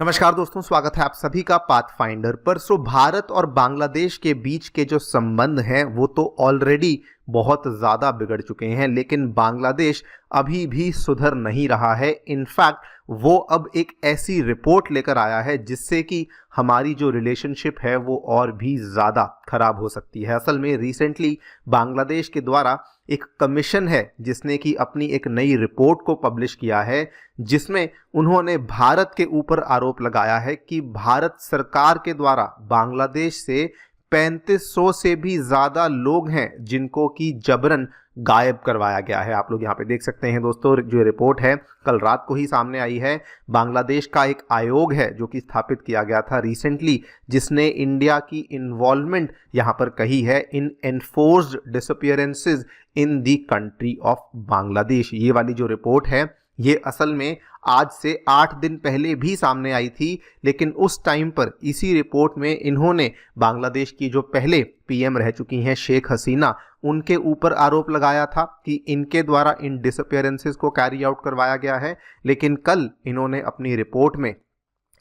नमस्कार दोस्तों, स्वागत है आप सभी का पाथफाइंडर पर। भारत और बांग्लादेश के बीच के जो संबंध हैं वो तो ऑलरेडी बहुत ज़्यादा बिगड़ चुके हैं, लेकिन बांग्लादेश अभी भी सुधर नहीं रहा है। इनफैक्ट वो अब एक ऐसी रिपोर्ट लेकर आया है जिससे कि हमारी जो रिलेशनशिप है वो और भी ज़्यादा खराब हो सकती है। असल में रिसेंटली बांग्लादेश के द्वारा एक कमीशन है जिसने कि अपनी एक नई रिपोर्ट को पब्लिश किया है, जिसमें उन्होंने भारत के ऊपर आरोप लगाया है कि भारत सरकार के द्वारा बांग्लादेश से 3500 से भी ज़्यादा लोग हैं जिनको कि जबरन गायब करवाया गया है। आप लोग यहाँ पे देख सकते हैं दोस्तों, जो रिपोर्ट है कल रात को ही सामने आई है। बांग्लादेश का एक आयोग है जो कि स्थापित किया गया था रिसेंटली, जिसने इंडिया की इन्वॉल्वमेंट यहाँ पर कही है in enforced disappearances in the country of Bangladesh. ये वाली जो रिपोर्ट है ये असल में आज से 8 दिन पहले भी सामने आई थी, लेकिन उस टाइम पर इसी रिपोर्ट में इन्होंने बांग्लादेश की जो पहले पीएम रह चुकी हैं शेख हसीना, उनके ऊपर आरोप लगाया था कि इनके द्वारा इन डिसअपीयरेंसेस को कैरी आउट करवाया गया है। लेकिन कल इन्होंने अपनी रिपोर्ट में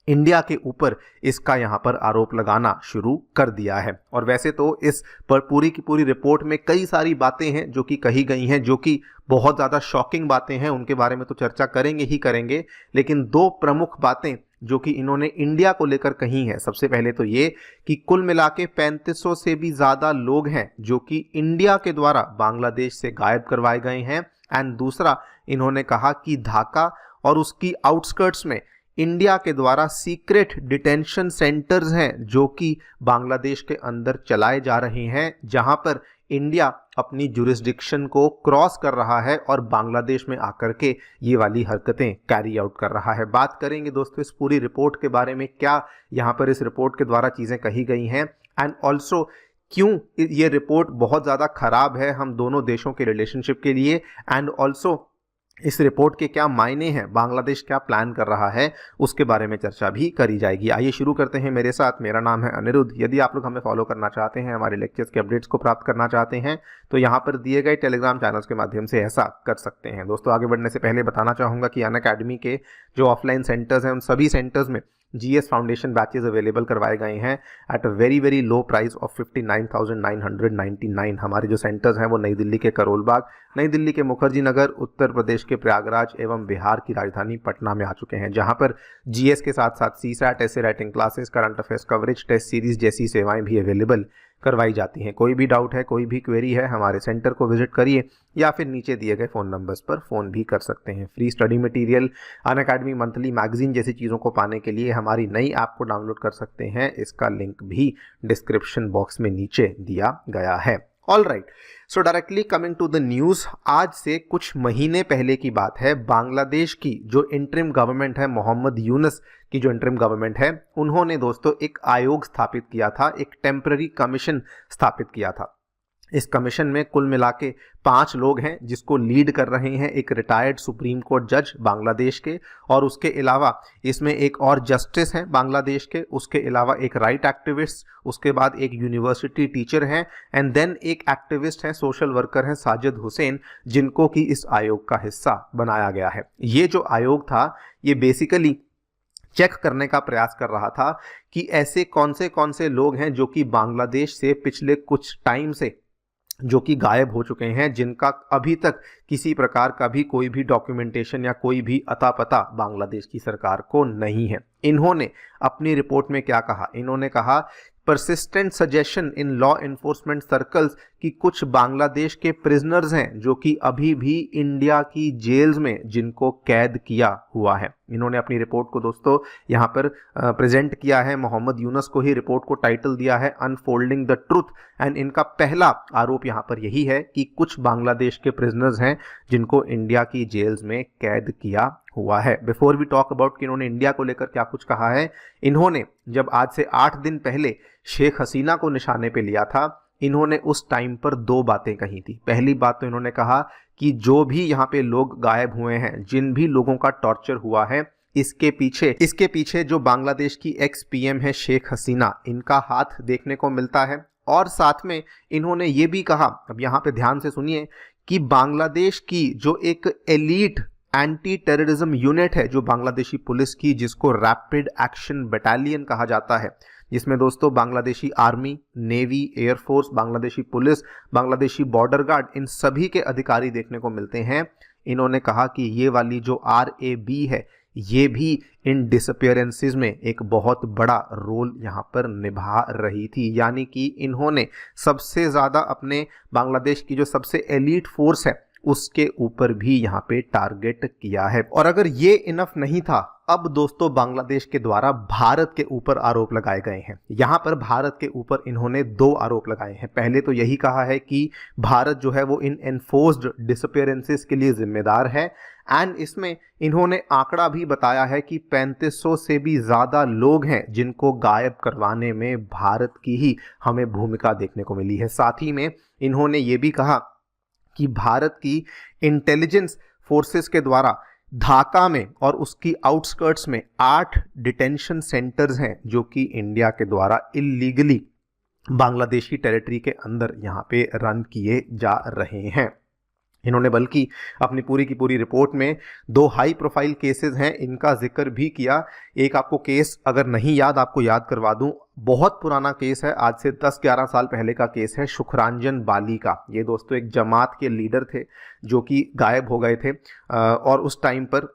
इंडिया के ऊपर इसका यहाँ पर आरोप लगाना शुरू कर दिया है। और वैसे तो इस पर पूरी की पूरी रिपोर्ट में कई सारी बातें हैं जो कि कही गई हैं, जो कि बहुत ज़्यादा शॉकिंग बातें हैं। उनके बारे में तो चर्चा करेंगे ही करेंगे, लेकिन दो प्रमुख बातें जो कि इन्होंने इंडिया को लेकर कही हैं, सबसे पहले तो ये कि कुल मिला के 3500 से भी ज़्यादा लोग हैं जो कि इंडिया के द्वारा बांग्लादेश से गायब करवाए गए हैं। एंड दूसरा, इन्होंने कहा कि ढाका और उसकी आउटस्कर्ट्स में इंडिया के द्वारा सीक्रेट डिटेंशन सेंटर्स हैं जो कि बांग्लादेश के अंदर चलाए जा रहे हैं, जहां पर इंडिया अपनी जुरिस्डिक्शन को क्रॉस कर रहा है और बांग्लादेश में आकर के ये वाली हरकतें कैरी आउट कर रहा है। बात करेंगे दोस्तों इस पूरी रिपोर्ट के बारे में, क्या यहाँ पर इस रिपोर्ट के द्वारा चीज़ें कही गई हैं, एंड ऑल्सो क्यों ये रिपोर्ट बहुत ज़्यादा खराब है हम दोनों देशों के रिलेशनशिप के लिए, एंड ऑल्सो इस रिपोर्ट के क्या मायने हैं, बांग्लादेश क्या प्लान कर रहा है, उसके बारे में चर्चा भी करी जाएगी। आइए शुरू करते हैं मेरे साथ। मेरा नाम है अनिरुद्ध। यदि आप लोग हमें फॉलो करना चाहते हैं, हमारे लेक्चर्स के अपडेट्स को प्राप्त करना चाहते हैं, तो यहाँ पर दिए गए टेलीग्राम चैनल्स के माध्यम से ऐसा कर सकते हैं। दोस्तों आगे बढ़ने से पहले बताना चाहूँगा कि अनअकैडमी के जो ऑफलाइन सेंटर्स हैं उन सभी सेंटर्स में जीएस फाउंडेशन बैचेस अवेलेबल करवाए गए हैं at a very low price of 59,999। हमारे जो सेंटर्स हैं वो नई दिल्ली के करोल बाग, नई दिल्ली के मुखर्जी नगर, उत्तर प्रदेश के प्रयागराज एवं बिहार की राजधानी पटना में आ चुके हैं, जहां पर जीएस के साथ साथ सीसैट, ऐसे writing classes, current affairs coverage, test series जैसी सेवाएं भी अवेलेबल करवाई जाती हैं। कोई भी डाउट है, कोई भी क्वेरी है, हमारे सेंटर को विजिट करिए या फिर नीचे दिए गए फ़ोन नंबर्स पर फ़ोन भी कर सकते हैं। Free study material, Unacademy monthly magazine जैसी चीज़ों को पाने के लिए हमारी नई ऐप को डाउनलोड कर सकते हैं। इसका लिंक भी डिस्क्रिप्शन बॉक्स में नीचे दिया गया है। All right, so directly coming to the news. आज से कुछ महीने पहले की बात है, बांग्लादेश की जो इंटरिम गवर्नमेंट है, मोहम्मद यूनुस की जो इंटरिम गवर्नमेंट है, उन्होंने दोस्तों एक आयोग स्थापित किया था, एक टेम्पररी कमीशन स्थापित किया था। इस कमीशन में कुल मिला के 5 लोग हैं जिसको लीड कर रहे हैं एक रिटायर्ड सुप्रीम कोर्ट जज बांग्लादेश के, और उसके अलावा इसमें एक और जस्टिस हैं बांग्लादेश के, उसके अलावा एक राइट एक्टिविस्ट, उसके बाद एक यूनिवर्सिटी टीचर हैं, एंड देन एक एक्टिविस्ट हैं, सोशल वर्कर हैं साजिद हुसैन, जिनको कि इस आयोग का हिस्सा बनाया गया है। ये जो आयोग था ये बेसिकली चेक करने का प्रयास कर रहा था कि ऐसे कौन से लोग हैं जो कि बांग्लादेश से पिछले कुछ टाइम से जो कि गायब हो चुके हैं, जिनका अभी तक किसी प्रकार का भी कोई भी डॉक्यूमेंटेशन या कोई भी अता पता बांग्लादेश की सरकार को नहीं है। इन्होंने अपनी रिपोर्ट में क्या कहा, इन्होंने कहा persistent suggestion in law enforcement circles कि कुछ बांग्लादेश के प्रिजनर्स हैं जो कि अभी भी इंडिया की जेल्स में जिनको कैद किया हुआ है। इन्होंने अपनी रिपोर्ट को दोस्तों यहाँ पर प्रेजेंट किया है, मोहम्मद यूनुस को ही रिपोर्ट को टाइटल दिया है अनफोल्डिंग द ट्रूथ, एंड इनका पहला आरोप यहाँ पर यही है कि कुछ बांग्लादेश के प्रिजनर्स हैं जिनको इंडिया की जेल्स में कैद किया हुआ है। बिफोर वी टॉक अबाउट कि इन्होंने इंडिया को लेकर क्या कुछ कहा है, इन्होंने जब आज से 8 दिन पहले शेख हसीना को निशाने पे लिया था, इन्होंने उस टाइम पर 2 बातें कही थी। पहली बात तो इन्होंने कहा कि जो भी यहाँ पे लोग गायब हुए हैं, जिन भी लोगों का टॉर्चर हुआ है, इसके पीछे जो बांग्लादेश की एक्स पीएम है शेख हसीना, इनका हाथ देखने को मिलता है। और साथ में इन्होंने ये भी कहा, अब यहाँ पे ध्यान से सुनिए, कि बांग्लादेश की जो एक एलीट एंटी टेररिज्म यूनिट है जो बांग्लादेशी पुलिस की, जिसको रैपिड एक्शन बटालियन कहा जाता है, जिसमें दोस्तों Bangladeshi army, navy, air force, Bangladeshi police, Bangladeshi border guard, इन सभी के अधिकारी देखने को मिलते हैं। इन्होंने कहा कि ये वाली जो RAB है ये भी इन डिसअपियरेंसेस में एक बहुत बड़ा रोल यहाँ पर निभा रही थी, यानी कि इन्होंने सबसे ज़्यादा अपने बांग्लादेश की जो सबसे एलीट फोर्स है उसके ऊपर भी यहाँ पे टारगेट किया है। और अगर ये इनफ नहीं था, अब दोस्तों बांग्लादेश के द्वारा भारत के ऊपर आरोप लगाए गए हैं। यहाँ पर भारत के ऊपर इन्होंने 2 आरोप लगाए हैं। पहले तो यही कहा है कि भारत जो है वो इन एनफोर्स्ड डिसअपियरेंसेस के लिए जिम्मेदार है, एंड इसमें इन्होंने आंकड़ा भी बताया है कि 3500 से भी ज़्यादा लोग हैं जिनको गायब करवाने में भारत की ही हमें भूमिका देखने को मिली है। साथ ही में इन्होंने ये भी कहा कि भारत की इंटेलिजेंस फोर्सेस के द्वारा ढाका में और उसकी आउटस्कर्ट्स में 8 डिटेंशन सेंटर्स हैं जो कि इंडिया के द्वारा इलीगली बांग्लादेशी टेरिटरी के अंदर यहाँ पे रन किए जा रहे हैं। इन्होंने बल्कि अपनी पूरी की पूरी रिपोर्ट में 2 हाई प्रोफाइल केसेस हैं, इनका जिक्र भी किया। एक आपको केस अगर नहीं याद, आपको याद करवा दूं, बहुत पुराना केस है, आज से 10-11 साल पहले का केस है शुक्रांजन बाली का। ये दोस्तों एक जमात के लीडर थे जो कि गायब हो गए थे, और उस टाइम पर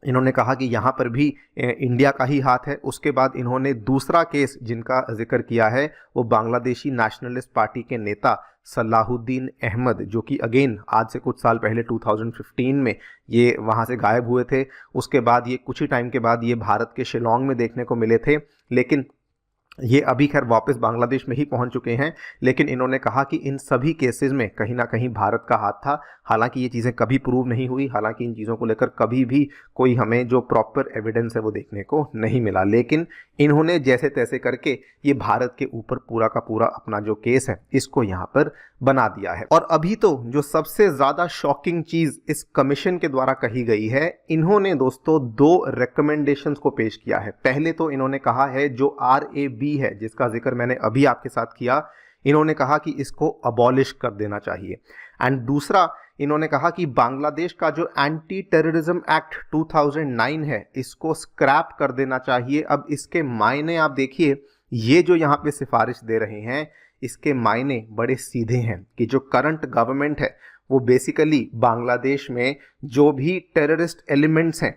इन्होंने कहा कि यहाँ पर भी इंडिया का ही हाथ है। उसके बाद इन्होंने दूसरा केस जिनका जिक्र किया है वो बांग्लादेशी नेशनलिस्ट पार्टी के नेता सलाहुद्दीन अहमद, जो कि अगेन आज से कुछ साल पहले 2015 में ये वहाँ से गायब हुए थे। उसके बाद ये कुछ ही टाइम के बाद ये भारत के शिलोंग में देखने को मिले थे, लेकिन ये अभी खैर वापस बांग्लादेश में ही पहुंच चुके हैं। लेकिन इन्होंने कहा कि इन सभी केसेस में कहीं ना कहीं भारत का हाथ था। हालांकि ये चीज़ें कभी प्रूव नहीं हुई, हालांकि इन चीज़ों को लेकर कभी भी कोई हमें जो प्रॉपर एविडेंस है वो देखने को नहीं मिला, लेकिन इन्होंने जैसे तैसे करके ये भारत के ऊपर पूरा का पूरा अपना जो केस है इसको यहाँ पर बना दिया है। और अभी तो जो सबसे ज़्यादा शॉकिंग चीज़ इस कमीशन के द्वारा कही गई है, इन्होंने दोस्तों 2 रिकमेंडेशंस को पेश किया है। पहले तो इन्होंने कहा है जो RAB है जिसका जिक्र मैंने अभी आपके साथ किया, इन्होंने कहा कि इसको अबॉलिश कर देना चाहिए। एंड दूसरा इन्होंने कहा कि बांग्लादेश का जो एंटी टेररिज्म एक्ट 2009 है इसको स्क्रैप कर देना चाहिए। अब इसके मायने आप देखिए, ये जो यहाँ पे सिफारिश दे रहे हैं इसके मायने बड़े सीधे हैं कि जो करंट गवर्नमेंट है वो बेसिकली बांग्लादेश में जो भी टेररिस्ट एलिमेंट्स हैं,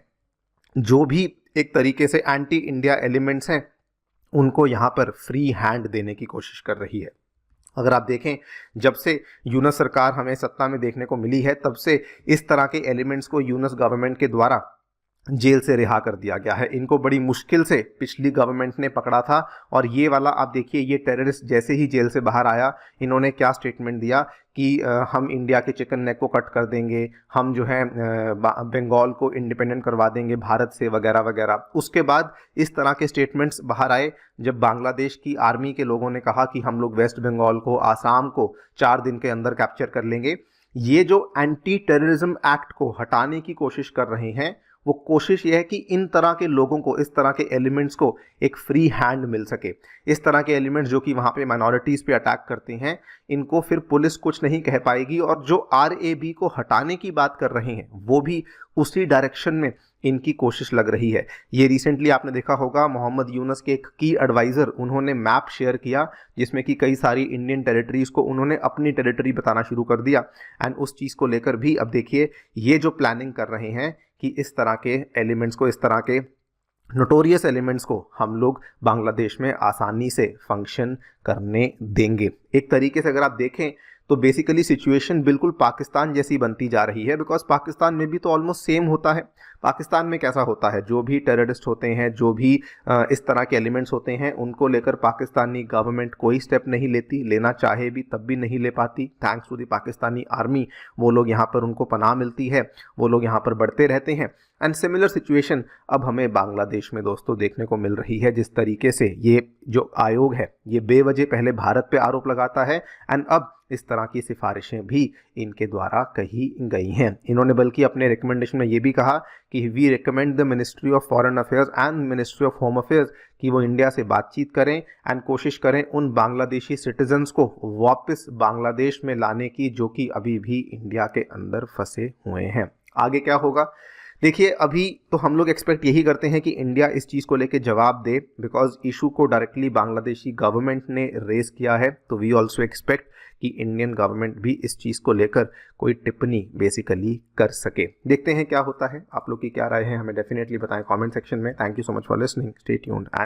जो भी एक तरीके से एंटी इंडिया एलिमेंट्स हैं, उनको यहाँ पर फ्री हैंड देने की कोशिश कर रही है। अगर आप देखें, जब से यूनस सरकार हमें सत्ता में देखने को मिली है तब से इस तरह के एलिमेंट्स को यूनस गवर्नमेंट के द्वारा जेल से रिहा कर दिया गया है। इनको बड़ी मुश्किल से पिछली गवर्नमेंट ने पकड़ा था, और ये वाला आप देखिए, ये टेररिस्ट जैसे ही जेल से बाहर आया इन्होंने क्या स्टेटमेंट दिया कि हम इंडिया के चिकन नेक को कट कर देंगे, हम जो है बंगाल को इंडिपेंडेंट करवा देंगे भारत से, वगैरह वगैरह। उसके बाद इस तरह के स्टेटमेंट्स बाहर आए जब बांग्लादेश की आर्मी के लोगों ने कहा कि हम लोग वेस्ट बंगाल को, आसाम को 4 दिन के अंदर कैप्चर कर लेंगे। ये जो एंटी टेररिज्म एक्ट को हटाने की कोशिश कर रहे हैं, वो कोशिश ये है कि इन तरह के लोगों को, इस तरह के एलिमेंट्स को एक फ्री हैंड मिल सके। इस तरह के एलिमेंट्स जो कि वहाँ पे माइनॉरिटीज़ पे अटैक करते हैं, इनको फिर पुलिस कुछ नहीं कह पाएगी। और जो RAB को हटाने की बात कर रहे हैं वो भी उसी डायरेक्शन में इनकी कोशिश लग रही है। ये रिसेंटली आपने देखा होगा, मोहम्मद यूनस के एक की एडवाइज़र उन्होंने मैप शेयर किया जिसमें कि कई सारी इंडियन टेरिटरीज़ को उन्होंने अपनी टेरिटरी बताना शुरू कर दिया। एंड उस चीज़ को लेकर भी अब देखिए ये जो प्लानिंग कर रहे हैं कि इस तरह के एलिमेंट्स को, इस तरह के नोटोरियस एलिमेंट्स को हम लोग बांग्लादेश में आसानी से फंक्शन करने देंगे। एक तरीके से अगर आप देखें तो बेसिकली सिचुएशन बिल्कुल पाकिस्तान जैसी बनती जा रही है, बिकॉज पाकिस्तान में भी तो ऑलमोस्ट सेम होता है। पाकिस्तान में कैसा होता है, जो भी टेररिस्ट होते हैं, जो भी इस तरह के एलिमेंट्स होते हैं, उनको लेकर पाकिस्तानी गवर्नमेंट कोई स्टेप नहीं लेती, लेना चाहे भी तब भी नहीं ले पाती। Thanks to the Pakistani army वो लोग यहाँ पर, उनको पनाह मिलती है, वो लोग यहाँ पर बढ़ते रहते हैं। एंड सिमिलर सिचुएशन अब हमें बांग्लादेश में दोस्तों देखने को मिल रही है। जिस तरीके से ये जो आयोग है ये बेवजह पहले भारत पे आरोप लगाता है, एंड अब इस तरह की सिफारिशें भी इनके द्वारा कही गई हैं। इन्होंने बल्कि अपने रिकमेंडेशन में ये भी कहा कि we recommend the ministry of foreign affairs and ministry of home affairs कि वो इंडिया से बातचीत करें एंड कोशिश करें उन बांग्लादेशी सिटीजन्स को वापस बांग्लादेश में लाने की जो कि अभी भी इंडिया के अंदर फंसे हुए हैं। आगे क्या होगा देखिए। अभी तो हम लोग एक्सपेक्ट यही करते हैं कि इंडिया इस चीज़ को लेके जवाब दे, बिकॉज इशू को डायरेक्टली बांग्लादेशी गवर्नमेंट ने रेज किया है। तो वी ऑल्सो एक्सपेक्ट कि इंडियन गवर्नमेंट भी इस चीज़ को लेकर कोई टिप्पणी बेसिकली कर सके। देखते हैं क्या होता है। आप लोग की क्या राय है हमें डेफिनेटली बताएं कमेंट सेक्शन में। Thank you so much for listening, stay tuned.